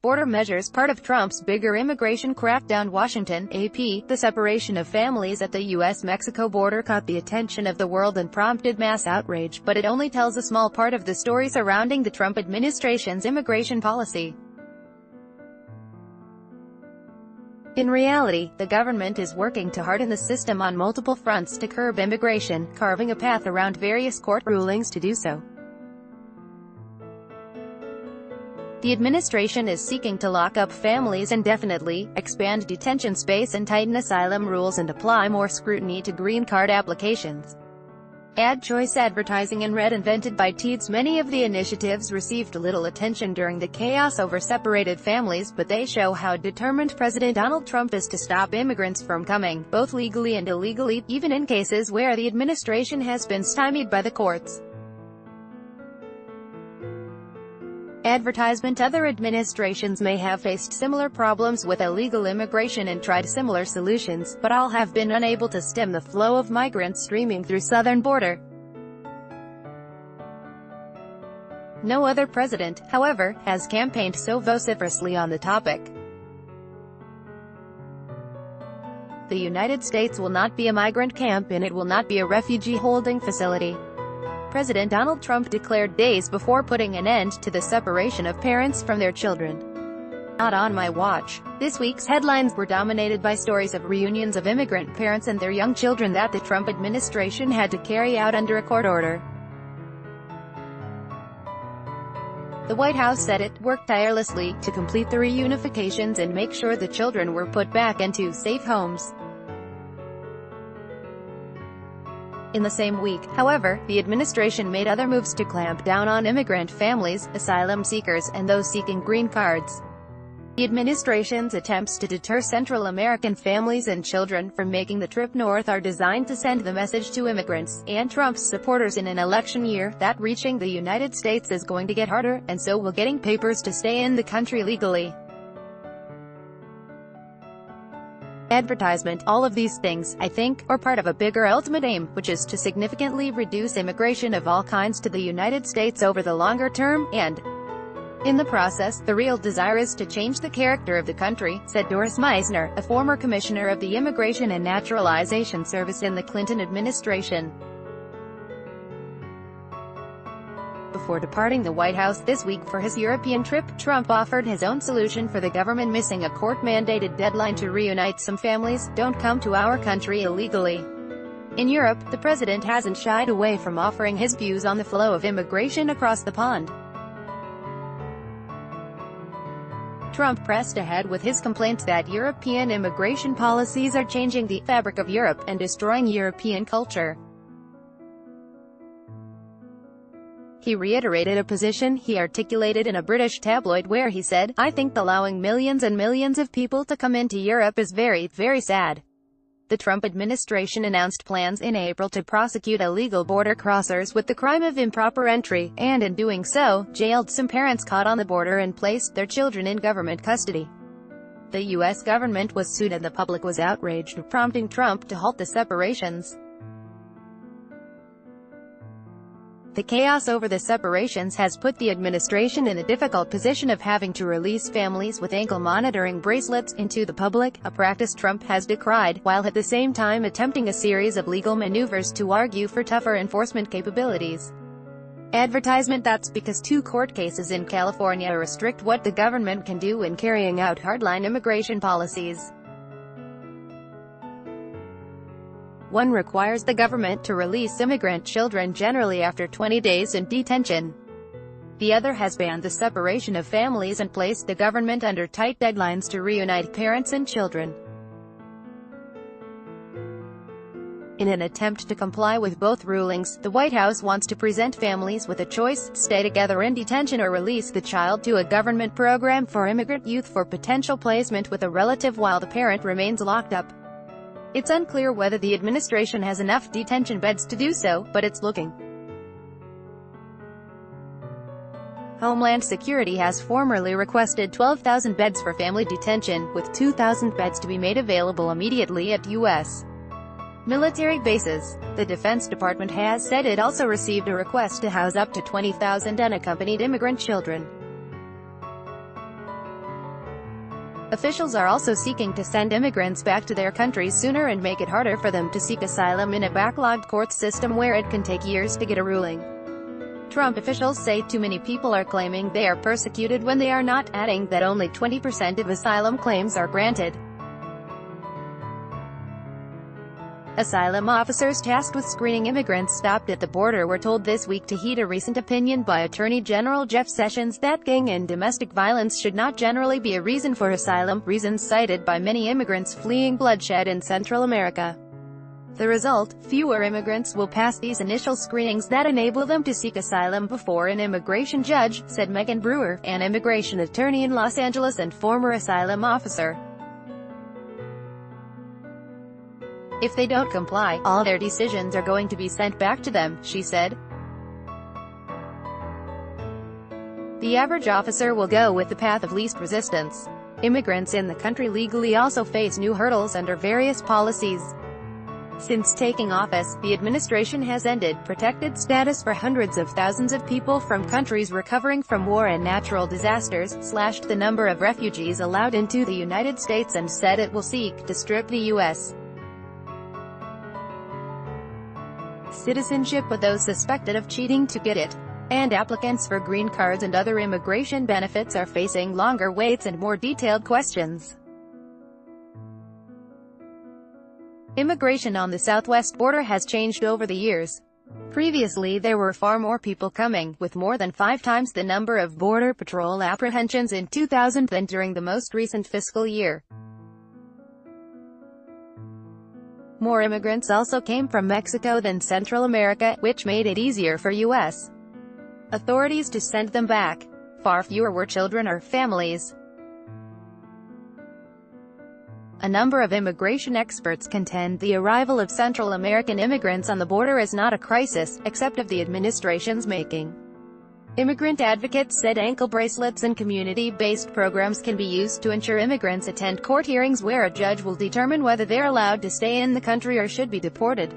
Border measures part of Trump's bigger immigration crackdown. Washington, AP. The separation of families at the U.S.-Mexico border caught the attention of the world and prompted mass outrage, but it only tells a small part of the story surrounding the Trump administration's immigration policy. In reality, the government is working to harden the system on multiple fronts to curb immigration, carving a path around various court rulings to do so. The administration is seeking to lock up families indefinitely, expand detention space and tighten asylum rules and apply more scrutiny to green card applications. Ad choice advertising in red invented by Teeds. Many of the initiatives received little attention during the chaos over separated families, but they show how determined President Donald Trump is to stop immigrants from coming, both legally and illegally, even in cases where the administration has been stymied by the courts. Advertisement. Other administrations may have faced similar problems with illegal immigration and tried similar solutions, but all have been unable to stem the flow of migrants streaming through southern border. No other president, however, has campaigned so vociferously on the topic. The United States will not be a migrant camp and it will not be a refugee holding facility. President Donald Trump declared days before putting an end to the separation of parents from their children. Not on my watch. This week's headlines were dominated by stories of reunions of immigrant parents and their young children that the Trump administration had to carry out under a court order. The White House said it worked tirelessly to complete the reunifications and make sure the children were put back into safe homes. In the same week, however, the administration made other moves to clamp down on immigrant families, asylum seekers, and those seeking green cards. The administration's attempts to deter Central American families and children from making the trip north are designed to send the message to immigrants and Trump's supporters in an election year that reaching the United States is going to get harder, and so will getting papers to stay in the country legally. Advertisement. All of these things, I think, are part of a bigger ultimate aim, which is to significantly reduce immigration of all kinds to the United States over the longer term, and, in the process, the real desire is to change the character of the country, said Doris Meissner, a former commissioner of the Immigration and Naturalization Service in the Clinton administration. Before departing the White House this week for his European trip, Trump offered his own solution for the government missing a court-mandated deadline to reunite some families. Don't come to our country illegally. In Europe, the president hasn't shied away from offering his views on the flow of immigration across the pond. Trump pressed ahead with his complaints that European immigration policies are changing the fabric of Europe and destroying European culture. He reiterated a position he articulated in a British tabloid where he said, "I think allowing millions and millions of people to come into Europe is very, very sad." The Trump administration announced plans in April to prosecute illegal border crossers with the crime of improper entry, and in doing so, jailed some parents caught on the border and placed their children in government custody. The U.S. government was sued and the public was outraged, prompting Trump to halt the separations. The chaos over the separations has put the administration in a difficult position of having to release families with ankle monitoring bracelets into the public, a practice Trump has decried, while at the same time attempting a series of legal maneuvers to argue for tougher enforcement capabilities. Advertisement. That's because 2 court cases in California restrict what the government can do in carrying out hardline immigration policies. One requires the government to release immigrant children generally after 20 days in detention. The other has banned the separation of families and placed the government under tight deadlines to reunite parents and children. In an attempt to comply with both rulings, the White House wants to present families with a choice: stay together in detention or release the child to a government program for immigrant youth for potential placement with a relative while the parent remains locked up. It's unclear whether the administration has enough detention beds to do so, but it's looking. Homeland Security has formerly requested 12,000 beds for family detention, with 2,000 beds to be made available immediately at U.S. military bases. The Defense Department has said it also received a request to house up to 20,000 unaccompanied immigrant children. Officials are also seeking to send immigrants back to their countries sooner and make it harder for them to seek asylum in a backlogged court system where it can take years to get a ruling. Trump officials say too many people are claiming they are persecuted when they are not, adding that only 20% of asylum claims are granted. Asylum officers tasked with screening immigrants stopped at the border were told this week to heed a recent opinion by Attorney General Jeff Sessions that gang and domestic violence should not generally be a reason for asylum, reasons cited by many immigrants fleeing bloodshed in Central America. The result, fewer immigrants will pass these initial screenings that enable them to seek asylum before an immigration judge, said Megan Brewer, an immigration attorney in Los Angeles and former asylum officer. If they don't comply, all their decisions are going to be sent back to them, she said. The average officer will go with the path of least resistance. Immigrants in the country legally also face new hurdles under various policies. Since taking office, the administration has ended protected status for hundreds of thousands of people from countries recovering from war and natural disasters, slashed the number of refugees allowed into the United States and said it will seek to strip the U.S. citizenship of those suspected of cheating to get it. And applicants for green cards and other immigration benefits are facing longer waits and more detailed questions. Immigration on the southwest border has changed over the years. Previously there were far more people coming, with more than 5 times the number of Border Patrol apprehensions in 2000 than during the most recent fiscal year. More immigrants also came from Mexico than Central America, which made it easier for U.S. authorities to send them back. Far fewer were children or families. A number of immigration experts contend the arrival of Central American immigrants on the border is not a crisis, except of the administration's making. Immigrant advocates said ankle bracelets and community-based programs can be used to ensure immigrants attend court hearings where a judge will determine whether they're allowed to stay in the country or should be deported.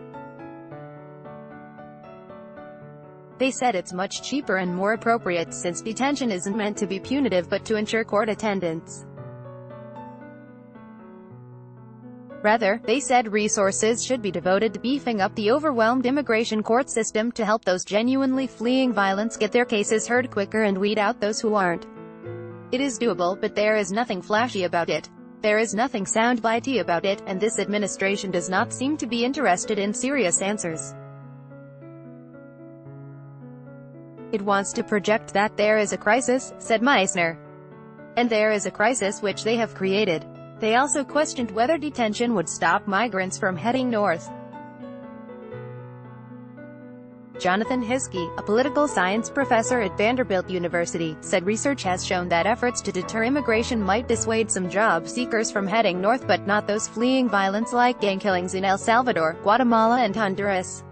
They said it's much cheaper and more appropriate since detention isn't meant to be punitive but to ensure court attendance. Rather, they said resources should be devoted to beefing up the overwhelmed immigration court system to help those genuinely fleeing violence get their cases heard quicker and weed out those who aren't. It is doable, but there is nothing flashy about it. There is nothing soundbitey about it, and this administration does not seem to be interested in serious answers. It wants to project that there is a crisis, said Meissner. And there is a crisis which they have created. They also questioned whether detention would stop migrants from heading north. Jonathan Hiskey, a political science professor at Vanderbilt University, said research has shown that efforts to deter immigration might dissuade some job seekers from heading north but not those fleeing violence like gang killings in El Salvador, Guatemala and Honduras.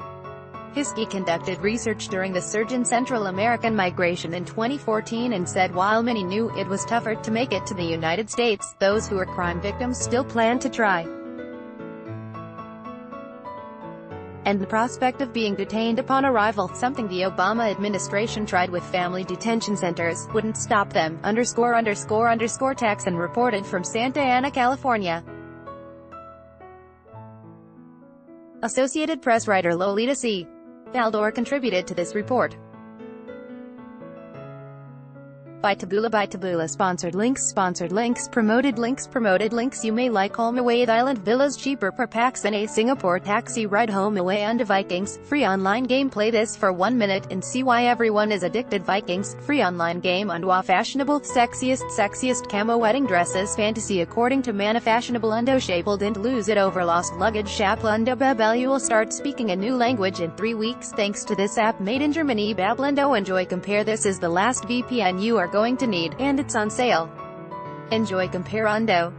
Hiskey conducted research during the surge in Central American migration in 2014 and said while many knew it was tougher to make it to the United States, those who are crime victims still plan to try. And the prospect of being detained upon arrival, something the Obama administration tried with family detention centers, wouldn't stop them, ____Texan reported from Santa Ana, California. Associated Press writer Lolita C. Baldor contributed to this report. By Taboola sponsored links promoted links You may like home away at Island Villas cheaper per pax than a Singapore taxi ride home away on to Vikings, free online game play this for 1 minute and see why everyone is addicted Vikings, free online game Unwa fashionable, sexiest camo wedding dresses fantasy according to Mana fashionable Undo shabled and lose it over lost luggage shop Undo Babel you will start speaking a new language in 3 weeks thanks to this app made in Germany Bablando enjoy compare this is the last VPN you are going to need, and it's on sale. Enjoy compare Undo.